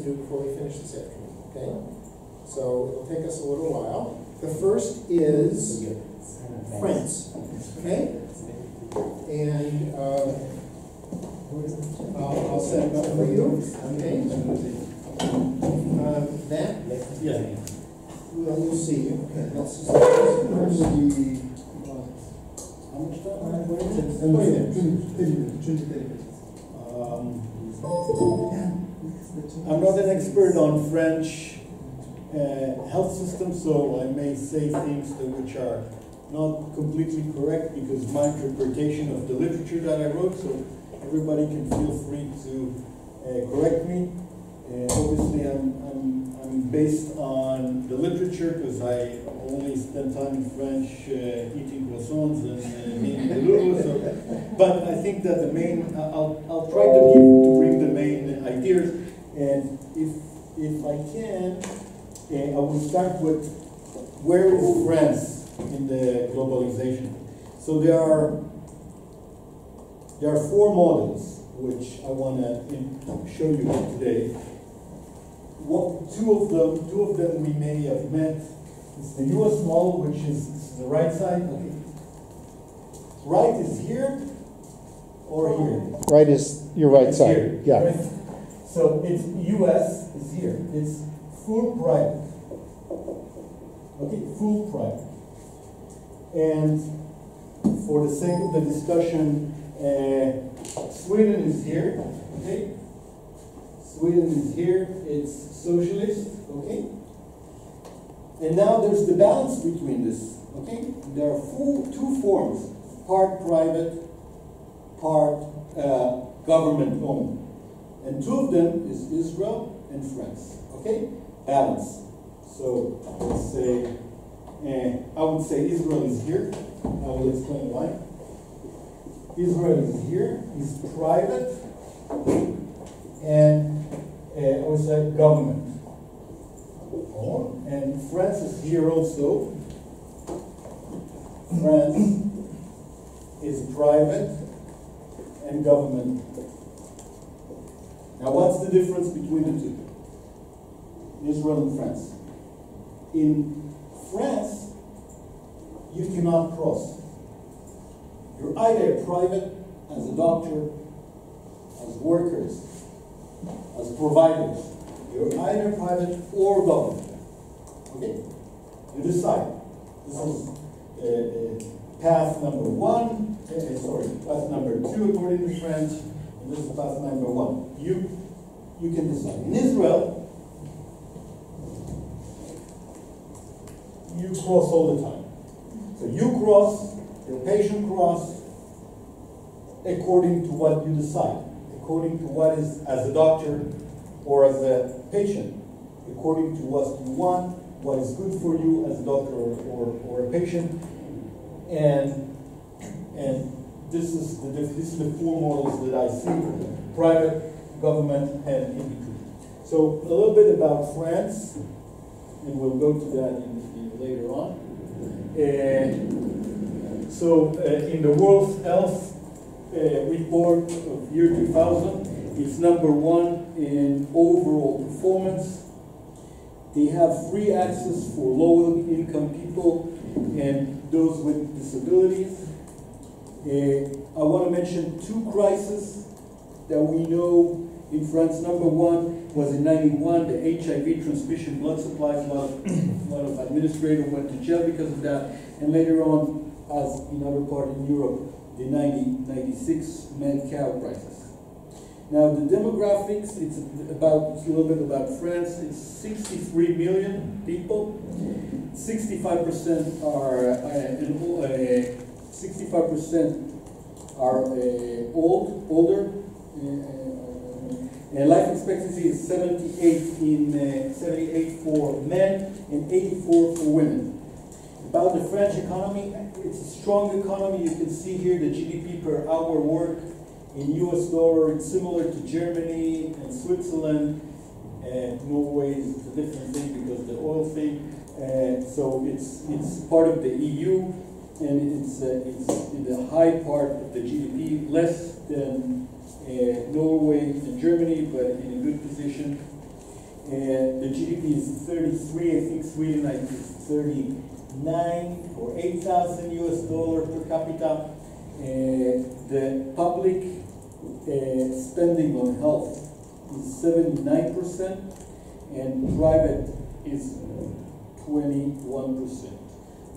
do before we finish this afternoon, okay? So it'll take us a little while. The first is France, okay? And I'll set it up for you, okay? That, Yeah. well, you'll see. Okay, let's just first. How much time? 20 minutes. I'm not an expert on French health system, so I may say things which are not completely correct because my interpretation of the literature that I wrote, so everybody can feel free to correct me. Obviously, I'm based on the literature because I only spent time in French eating croissants and being Delulu. So, but I think that the main, I'll try to bring the main ideas, and if I can, I will start with where is France in the globalization. So there are 4 models which I want to show you today. Two of them we may have met. It's the U.S. model, which is the right side. Okay. Right is here or here. Right is your right It's side. here, Yeah. right? So it's U.S. is here. It's full private. Okay, full private. And for the sake of the discussion, Sweden is here. Okay. Sweden is here. It's socialist. Okay. And now there's the balance between this. Okay. There are 2 forms: part private, part government owned. And 2 of them is Israel and France. Okay? Balance. So let's say, I would say Israel is here. I will explain why. Israel is here, is private, and I would say government. And France is here also. France is private and government. Now, what's the difference between the 2? Israel and France. In France, you cannot cross. You're either private as a doctor, as workers, as providers. You're either private or government. Okay? You decide. This is path number 1. Path number 2 according to French. And this is path number 1. You can decide. In Israel, you cross all the time. So you cross, your patient cross, according to what you decide, according to what is, as a doctor or as a patient, according to what you want, what is good for you as a doctor or a patient, and this is the 4 models that I see: private, government, and in between. So a little bit about France, and we'll go to that later on. In the World Health Report of year 2000, it's number 1 in overall performance. They have free access for low-income people and those with disabilities. I want to mention 2 crises that we know in France. Number 1 was in '91, the HIV transmission blood supply. A lot of administrators went to jail because of that. And later on, as in other parts in Europe, the 96 mad-cow crisis. Now the demographics, it's a little bit about France. It's 63 million people. 65% are older. And life expectancy is 78 for men and 84 for women. About the French economy, it's a strong economy. You can see here the GDP per hour work in US dollar. It's similar to Germany and Switzerland. Norway is a different thing because of the oil thing. So it's part of the EU, and it's in the high part of the GDP, less than Norway and Germany, but in a good position. and the GDP is 33. I think Sweden is 39 or 8,000 US dollars per capita. The public spending on health is 79%, and private is 21%.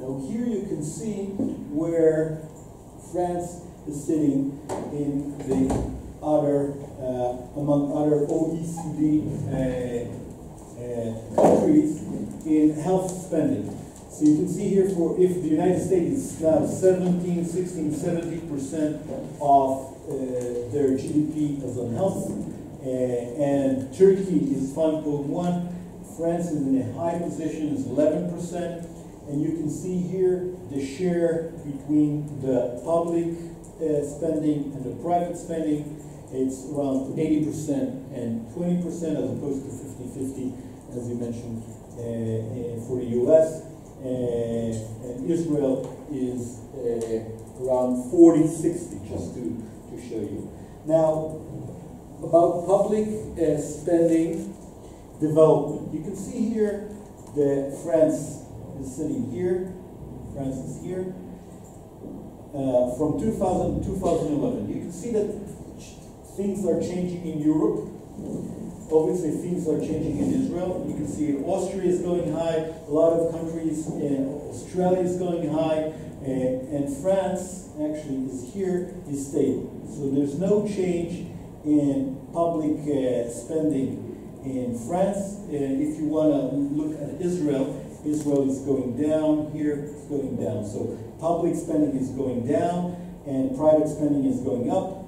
Now here you can see where France is sitting in the other, among other OECD countries in health spending. So you can see here if the United States is now 17, 16, 70% of their GDP is on health, and Turkey is 5.1, France is in a high position, is 11%, and you can see here the share between the public spending and the private spending. It's around 80% and 20% as opposed to 50-50, as you mentioned, for the US. And Israel is around 40-60, just to show you. Now, about public spending development. You can see here that France is sitting here. France is here. From 2000 to 2011. You can see that things are changing in Europe. Obviously, things are changing in Israel. You can see Austria is going high. A lot of countries, Australia is going high. And France actually is here, is stable. So there's no change in public spending in France. If you want to look at Israel, Israel is going down, here it's going down. So public spending is going down and private spending is going up,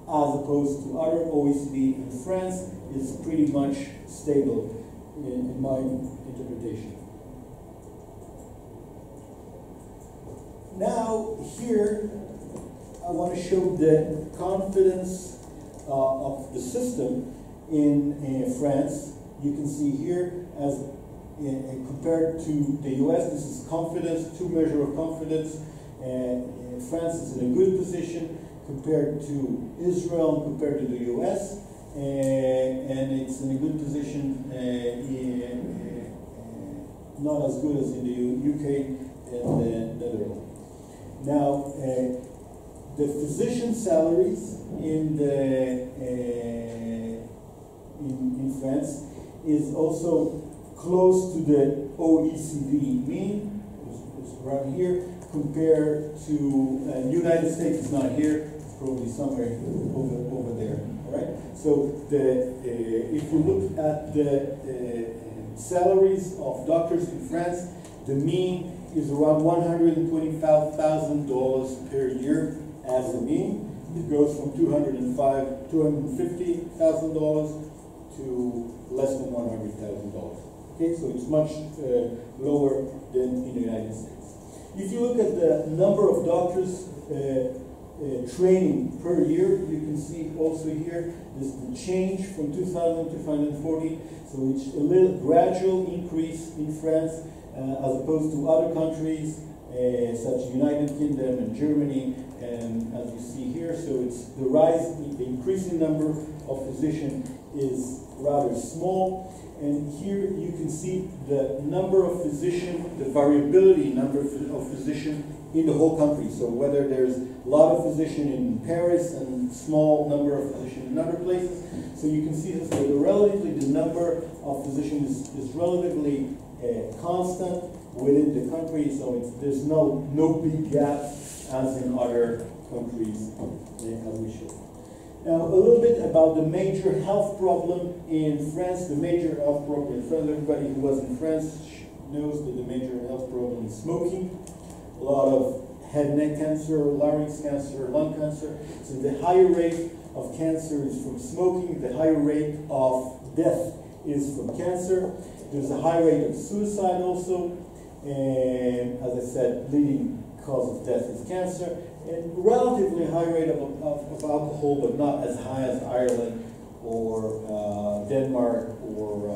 as opposed to other OECD. And France is pretty much stable in my interpretation. Now here I want to show the confidence of the system in France. You can see here as compared to the US, this is confidence, two measure of confidence. France is in a good position compared to Israel, compared to the US, and it's in a good position, not as good as in the UK and the Netherlands. Now, the physician salaries in France is also close to the OECD mean. It's around here, compared to United States. It's not here. It's probably somewhere over there. All right. So if you look at the salaries of doctors in France, the mean is around $125,000 per year as a mean. It goes from $250,000 to less than $100,000. Okay, so it's much lower than in the United States. If you look at the number of doctors training per year, you can see also here is the change from 2000 to 2040. So it's a little gradual increase in France as opposed to other countries such as United Kingdom and Germany. And as you see here, so it's the rise, the increasing number of physicians is rather small. And here you can see the number of physicians, the variability number of physicians in the whole country. So whether there's a lot of physicians in Paris and small number of physicians in other places. So you can see that the number of physicians is relatively constant within the country. So there's no big gap as in other countries as we should. Now, a little bit about the major health problem in France. The major health problem in France, everybody who was in France knows that the major health problem is smoking. A lot of head and neck cancer, larynx cancer, lung cancer. So the higher rate of cancer is from smoking. The higher rate of death is from cancer. There's a high rate of suicide also. And as I said, leading cause of death is cancer. And relatively high rate of alcohol, but not as high as Ireland or Denmark or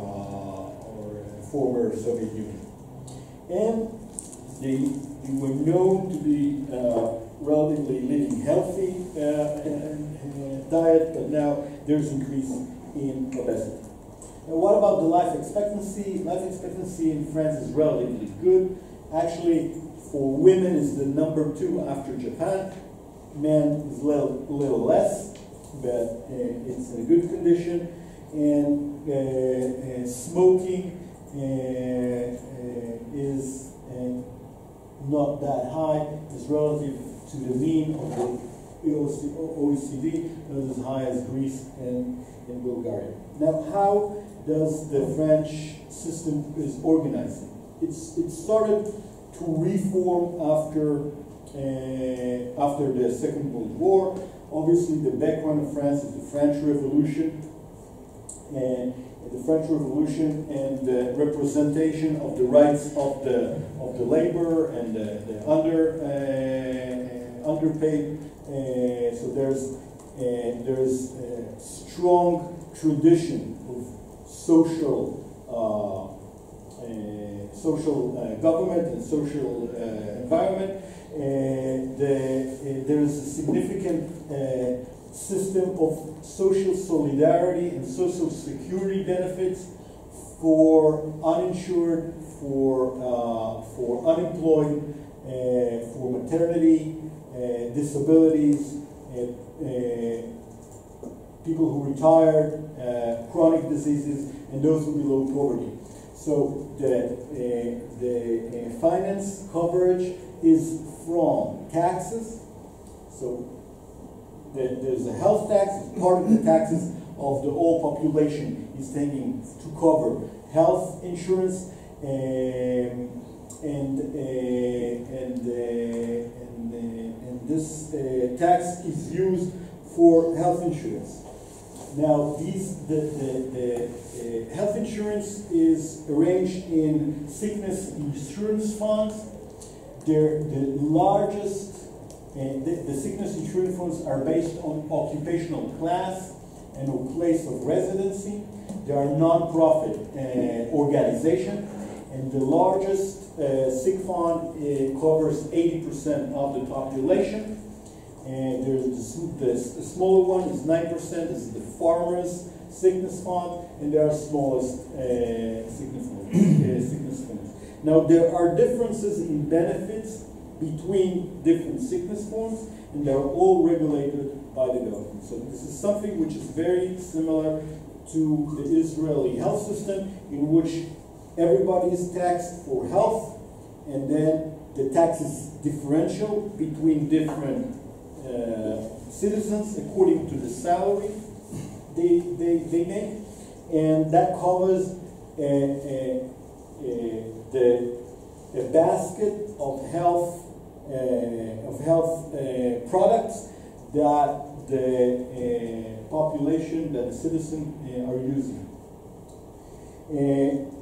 former Soviet Union. And they were known to be relatively living healthy diet, but now there's increase in obesity. And what about the life expectancy? Life expectancy in France is relatively good. Actually, for women is the number 2 after Japan. Men is a little less, but it's in a good condition. And smoking is not that high. It's relative to the mean of the OECD, not as high as Greece and Bulgaria. Now, how does the French system is organizing? It started to reform after the Second World War. Obviously, the background of France is the French Revolution, and the representation of the rights of the labor and the underpaid. So there's a strong tradition of social government and social environment. There is a significant system of social solidarity and social security benefits for uninsured, for unemployed, for maternity, disabilities, people who retired, chronic diseases, and those who below poverty. So the finance coverage is from taxes. So there's a health tax. Part of the taxes of the whole population is taking to cover health insurance, and this tax is used for health insurance. Now, the health insurance is arranged in sickness insurance funds. They're the largest. The sickness insurance funds are based on occupational class and on place of residency. They are non-profit organization, and the largest sick fund covers 80% of the population. And there's the smaller one is 9%. This is the farmers' sickness fund, and there are smallest sickness funds. Now, there are differences in benefits between different sickness forms, and they're all regulated by the government. So this is something which is very similar to the Israeli health system, in which everybody is taxed for health, and then the tax is differential between different citizens according to the salary they make, and that covers the basket of health products that the population, that the citizen are using.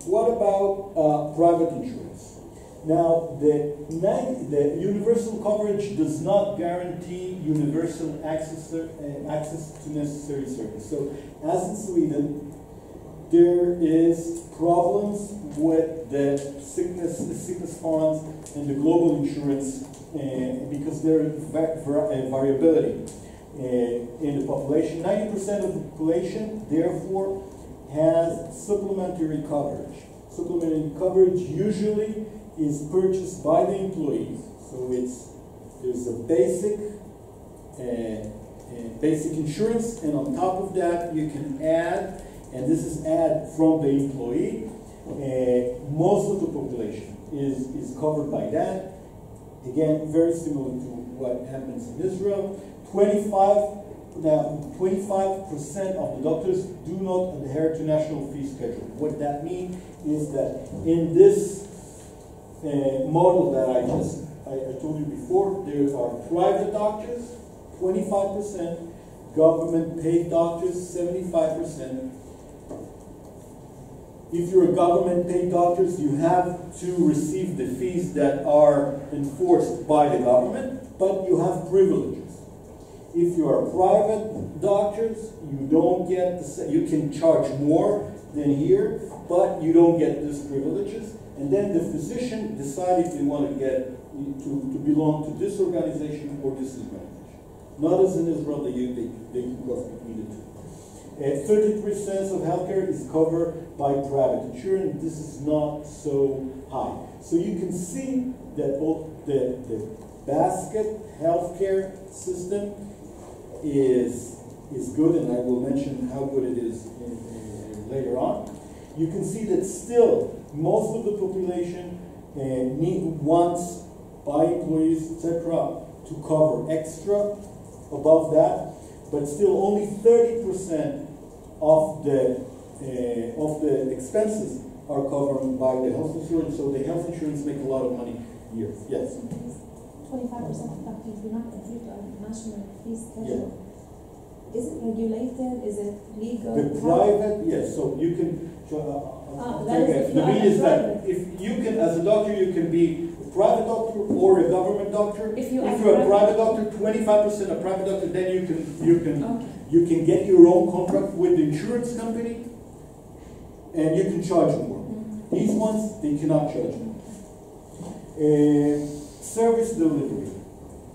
What about private insurance? Now, the universal coverage does not guarantee universal access to necessary service. So, as in Sweden, there is problems with the sickness funds and the global insurance because there is variability in the population. 90% of the population, therefore, has supplementary coverage. Supplementary coverage usually is purchased by the employees. So there's a basic insurance, and on top of that you can add, and this is add from the employee. Most of the population is covered by that. Again, very similar to what happens in Israel. 25% of the doctors do not adhere to national fee schedule. What that means is that in this model that I told you before, there are private doctors, 25%, government paid doctors, 75%. If you're a government paid doctor, you have to receive the fees that are enforced by the government, but you have privileges. If you are private doctors, you don't get you can charge more than here, but you don't get these privileges. And then the physician decides if they want to get to belong to this organization or this organization. Not as in Israel, they can go between the two. 30% of healthcare is covered by private insurance. This is not so high. So you can see that both the basket healthcare system is good, and I will mention how good it is later on. You can see that still most of the population wants by employees, etc., to cover extra above that, but still only 30% of the expenses are covered by the health insurance. So the health insurance make a lot of money here. Yes. 25% of doctors do not adhere to a national fee schedule. Yeah. Is it regulated? Is it legal? The private, yes. So you can. The mean is that if you can, as a doctor, you can be a private doctor or a government doctor. If you're a private doctor, 25% a private doctor, then you can get your own contract with the insurance company, and you can charge more. Mm-hmm. These ones, they cannot charge more. Service delivery.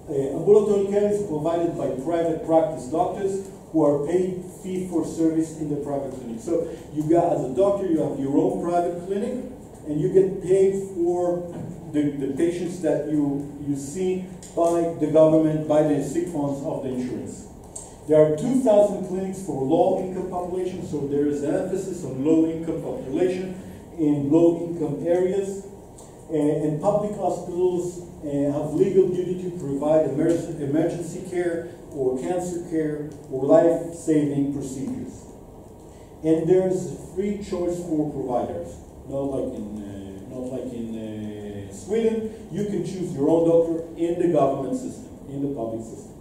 Ambulatory care is provided by private practice doctors who are paid fee for service in the private clinic. So you got, as a doctor, you have your own private clinic, and you get paid for the patients that you see by the government, by the sick funds of the insurance. There are 2,000 clinics for low-income population, so there is an emphasis on low-income population in low-income areas. And public hospitals have legal duty to provide emergency care or cancer care or life-saving procedures. And there's free choice for providers, not like in Sweden. You can choose your own doctor in the government system, in the public system.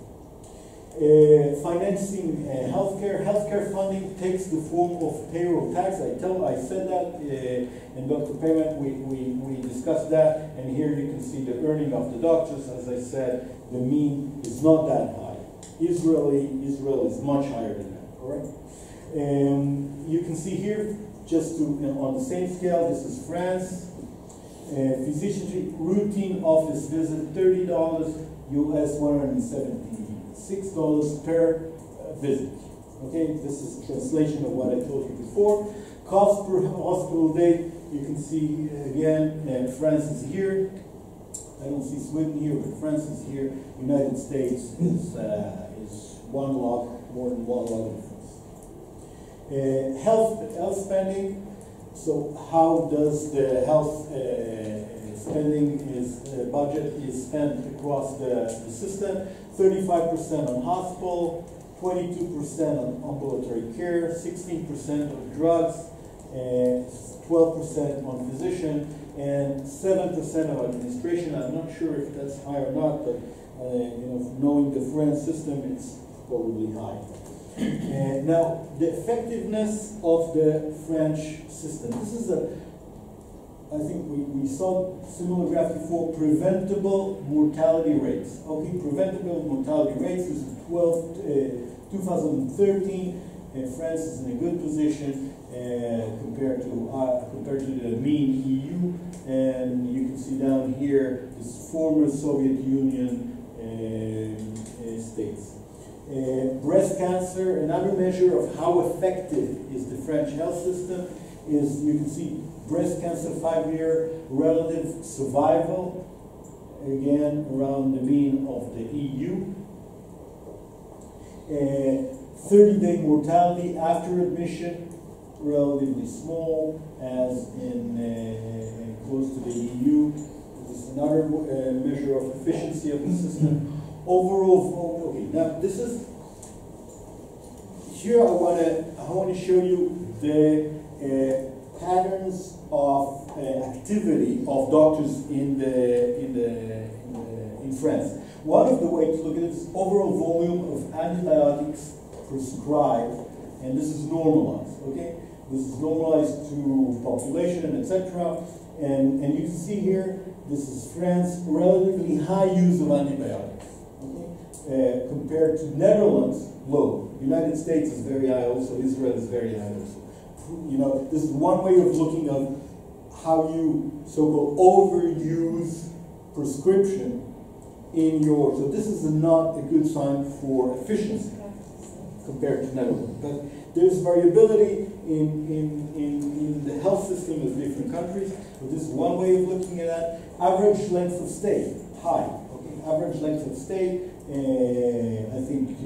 Financing healthcare funding takes the form of payroll tax. I said that in Dr. Payment, we discussed that, and here you can see the earning of the doctors. As I said, the mean is not that high. Israel is much higher than that, correct? You can see here, just on the same scale, this is France. Physician routine office visit, $30 US, $176 per visit. Okay, this is translation of what I told you before. Cost per hospital day, you can see again, France is here. I don't see Sweden here, but France is here. United States is one log, more than one log difference. Health spending. So how does the health spending budget is spent across the system? 35% on hospital, 22% on ambulatory care, 16% on drugs, 12% on physician, and 7% of administration. I'm not sure if that's high or not, but knowing the French system, it's probably high. Now, the effectiveness of the French system. This is I think we saw similar graph before, preventable mortality rates. Okay, preventable mortality rates is 2013, and France is in a good position compared to the mean EU. And you can see down here this former Soviet Union states. Breast cancer, another measure of how effective is the French health system is, you can see breast cancer 5-year relative survival, again around the mean of the EU. 30-day mortality after admission, relatively small, as in close to the EU. This is another measure of efficiency of the system. Overall, okay, now this is, here I want to show you the patterns of activity of doctors in France. One of the ways to look at it is overall volume of antibiotics prescribed, and this is normalized. Okay, this is normalized to population, etc. And you can see here, this is France, relatively high use of antibiotics. Okay, compared to Netherlands, low. United States is very high also. Israel is very high also. This is one way of looking at how you so-called overuse prescription in your. So this is not a good sign for efficiency compared to Netherlands. But There's variability in the health system of different countries, but this is one way of looking at that. Average length of stay, high. Okay, average length of stay, I think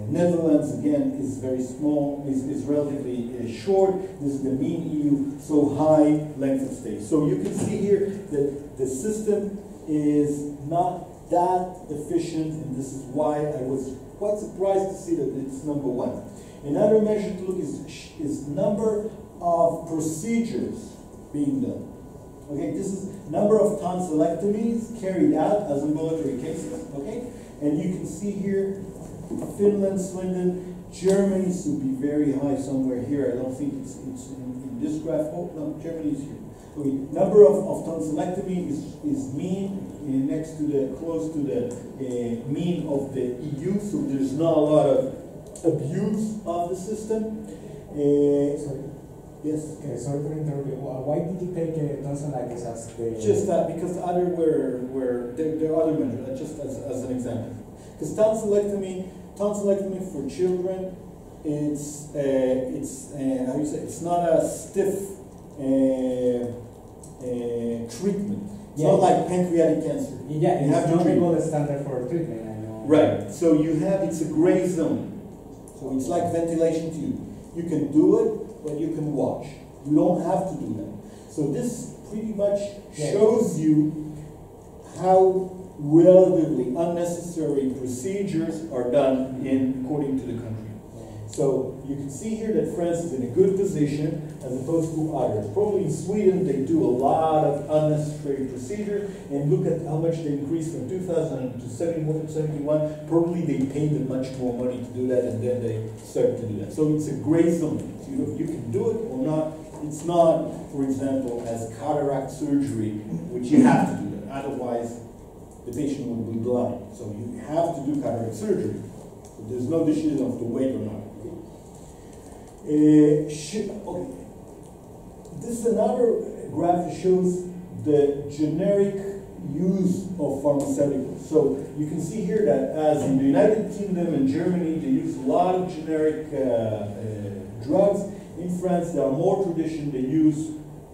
Netherlands, again, is very small, is relatively short. This is the mean EU, so high length of stay. So you can see here that the system is not that efficient, and this is why I was quite surprised to see that it's number one. Another measure to look is number of procedures being done. Okay, this is number of tonsillectomies carried out as ambulatory cases. Okay, and you can see here Finland, Sweden, Germany should be very high somewhere here. I don't think it's in this graph. Oh no, Germany is here. Okay, number of tonsillectomy is mean next to the close to the mean of the EU. So there's not a lot of abuse of the system. Sorry. Yes. Sorry for interrupting. Why did you take tonsillitis as the? Just that because the other were there are other measures. Just as an example, because tonsillectomy for children, it's how you say, it's not a stiff treatment. It's not like pancreatic cancer. Yeah, you have it's to not treat. the gold standard for treatment. I know. Right. So it's a gray zone. So it's like ventilation tube. You can do it, but you can watch. You don't have to do that. So this pretty much shows you how relatively unnecessary procedures are done according to the country. So you can see here that France is in a good position as opposed to others. Probably in Sweden they do a lot of unnecessary procedures, and look at how much they increased from 2000 to 71. Probably they paid them much more money to do that, and then they started to do that. So it's a gray zone. So you can do it or not. It's not, for example, as cataract surgery, which you have to do that. Otherwise, the patient will be blind. So you have to do cataract surgery. So there's no decision of the weight or not. Okay. This is another graph that shows the generic use of pharmaceuticals. So you can see here that as in the United Kingdom and Germany, they use a lot of generic drugs. In France, there are more tradition. They use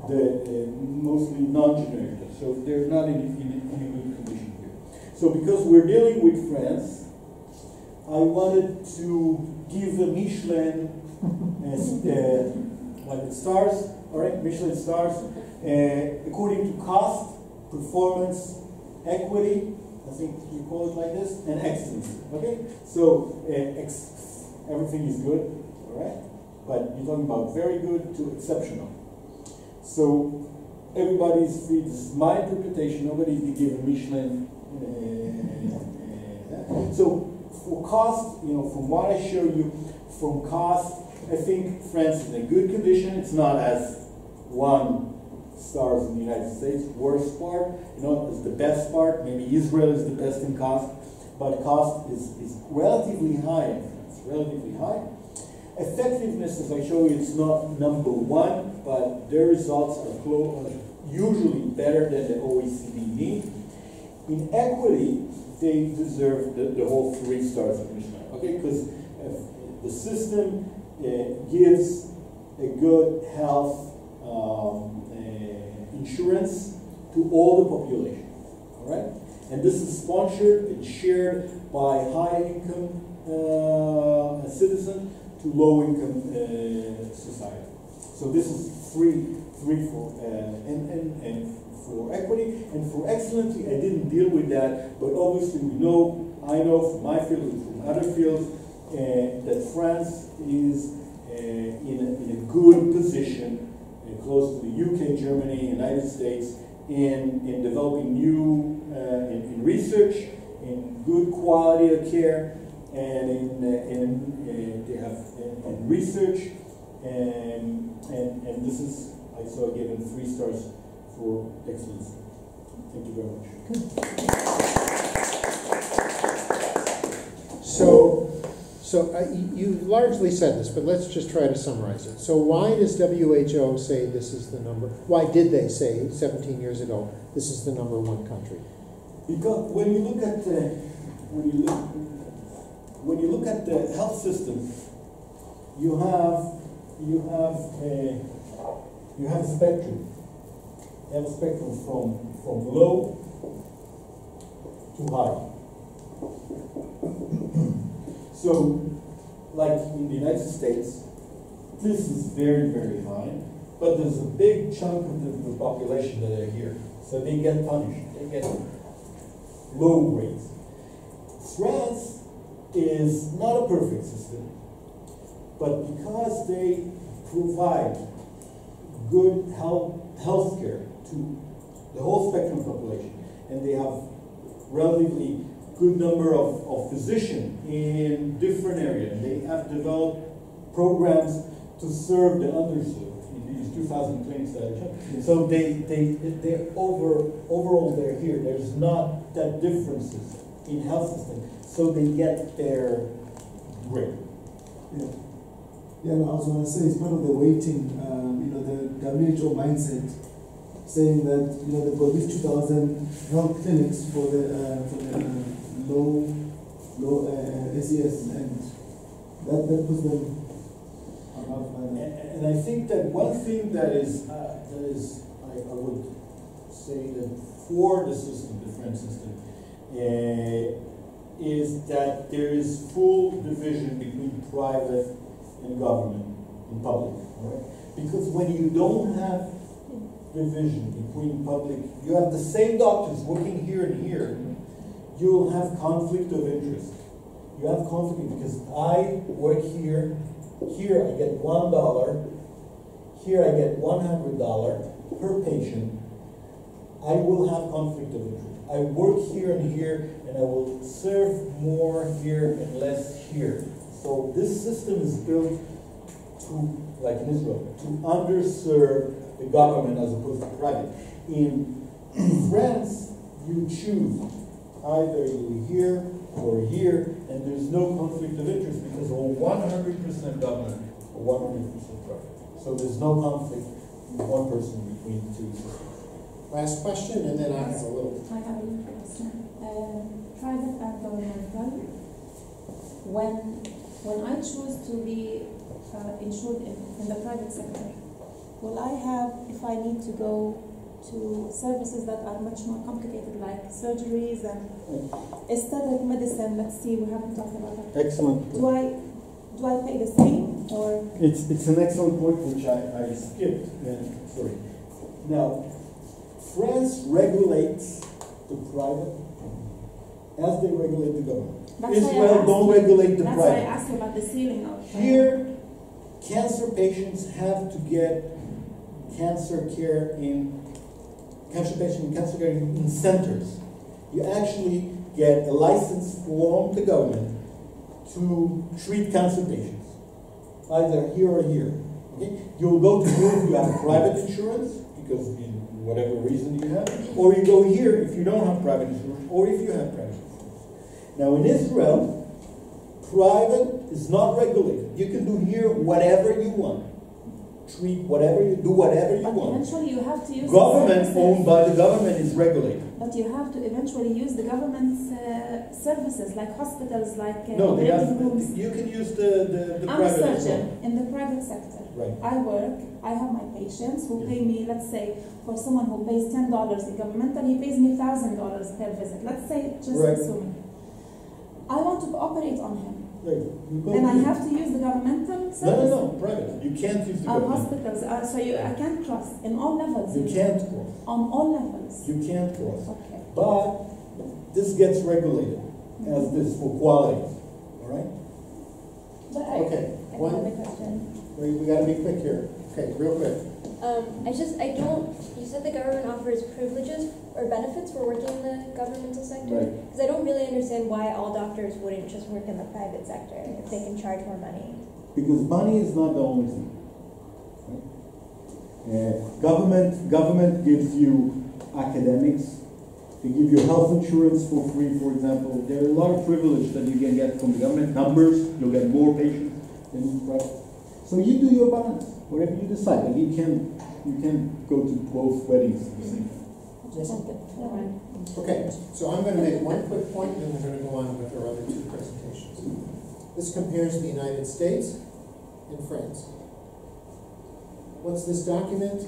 the mostly non-generic drugs. So they're not in a good condition here. So because we're dealing with France, I wanted to give a Michelin like the stars, all right, Michelin stars, according to cost, performance, equity, I think you call it like this, and excellence. Okay, so everything is good, all right, but you're talking about very good to exceptional. So everybody's free. This is my interpretation. Nobody can give a Michelin. So for cost, from what I show you, from cost, I think France is in a good condition. It's not as 1 stars in the United States. Worst part, is the best part. Maybe Israel is the best in cost, but cost is relatively high in France. Relatively high. Effectiveness, as I show you, it's not number one, but their results are usually better than the OECD mean. In equity, they deserve the whole 3 stars of Michelin. Okay, because the system gives a good health insurance to all the population. All right, and this is sponsored and shared by high-income citizens to low-income society. So this is three for and for equity and for excellency. I didn't deal with that, but obviously I know from my field and from other fields that France is in a good position, close to the UK, Germany, United States, in developing new in research, in good quality of care, and they have in research, and this is I saw given 3 stars for excellence. Thank you very much. So you largely said this, but let's just try to summarize it. So why does WHO say this is the number? Why did they say 17 years ago this is the #1 country? Because when you look at the health system you have a spectrum. You have a spectrum from low to high. So, like in the United States, this is very, very high, but there's a big chunk of the population that are here. So they get punished. They get low grades. France is not a perfect system, but because they provide good health care to the whole spectrum of population, and they have relatively good number of physicians in different areas, and they have developed programs to serve the underserved in these 2020 strategy. So they're overall they're here. There's not that differences in health system, so they get their grade. Yeah. Yeah, no, I was going to say it's part of the waiting, the WHO mindset, saying that they've got these 2,000 health clinics for the low SES, and that puts them above. And I think that one thing that is I would say that for the system, the French system, is that there is full division between private and government and public, right? Because when you don't have division between public, you have the same doctors working here and here, you'll have conflict of interest. You have conflict because I work here I get $1, here I get $100 per patient. I will have conflict of interest. I work here and here, and I will serve more here and less here. So this system is built to, like in Israel, to underserve the government as opposed to private. In France, you choose either you're here or here, and there's no conflict of interest because we're 100% government or 100% private. So there's no conflict with one person between two systems. Last question, and then I have a little. I have a little question. Private and governmental. When I choose to be insured in the private sector, will I have, if I need to go to services that are much more complicated, like surgeries and aesthetic medicine? Let's see, we haven't talked about that. Excellent. Do I pay the same, or? It's an excellent point which I skipped. Sorry. Now, France regulates the private as they regulate the government. Israel don't regulate the private. That's why I asked you about the ceiling of. Here, cancer patients have to get cancer care in centers. You actually get a license from the government to treat cancer patients, either here or here. Okay? You'll go to here if you have private insurance, because in whatever reason you have, or you go here if you don't have private insurance, or if you have private insurance. Now in Israel, private is not regulated. You can do here whatever you want. Treat whatever you do, whatever you want. Eventually, you have to use government owned by the government is regulated. But you have to eventually use the government's services, like hospitals, like no, they have. rooms. You can use the I'm private. a surgeon in the private sector. Right. I work. I have my patients who pay me. Let's say for someone who pays $10 in governmental, he pays me $1,000 per visit. Let's say just assuming. I want to operate on him. Right. Then I have to use the governmental service? No, private. You can't use the government. Hospitals, so I can't cross in all levels. You can't cross. On all levels? You can't cross. Okay. But this gets regulated as this for quality. All right? Okay. I have another question. We got to be quick here. Okay, real quick. You said the government offers privileges or benefits for working in the governmental sector? Right. Because I don't really understand why all doctors wouldn't just work in the private sector if they can charge more money. Because money is not the only thing. Right? Government gives you academics. They give you health insurance for free, for example. There are a lot of privilege that you can get from the government. Numbers, you'll get more patients than private. So you do your balance, whatever you decide. And you can go to both weddings at the same time. Okay, so I'm going to make one quick point, and then we're going to go on with our other two presentations. This compares the United States and friends. What's this document?